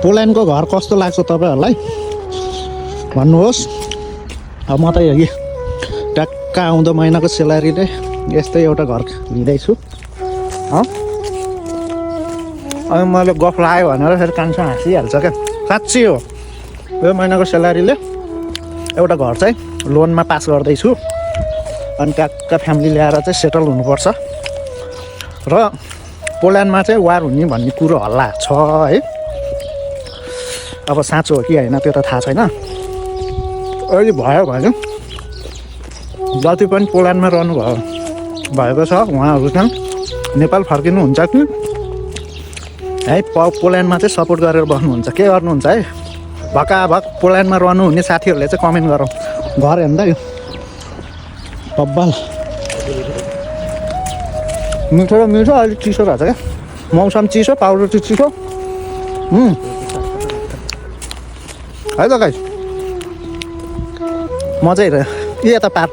पोल्यान्डको घर कस्तो लाग्छ तपाईँहरूलाई भन्नुहोस्। अब म त यही ट्याक्क आउँदो महिनाको सेलेरीले यस्तै एउटा घर लिँदैछु। अनि मैले गफ लाग्यो भनेर फेरि कान्छो हाँसिहाल्छ क्या। साँच्ची हो, यो महिनाको सेलेरीले एउटा घर चाहिँ लोनमा पास गर्दैछु। अनि ट्याक्क फ्यामिली ल्याएर चाहिँ सेटल हुनुपर्छ र पोल्यान्डमा चाहिँ वार हुने भन्ने कुरो हल्ला छ है। अब साँचो हो कि होइन त्यो त थाहा छैन। अहिले भयो भने जति पनि पोल्यान्डमा भएको छ उहाँहरू चाहिँ नेपाल फर्किनुहुन्छ कि है पोल्यान्डमा चाहिँ सपोर्ट गरेर बस्नुहुन्छ। के गर्नुहुन्छ है, भकाभक पोल्यान्डमा रहनुहुने साथीहरूले चाहिँ कमेन्ट गरौँ। घर हेर्दा यो बब्बल मिठो र मिठो, अलिक चिसो रहेछ क्या। मौसम चिसो, पाउडर चाहिँ चिसो है त गाइस। म चाहिँ यता पार्क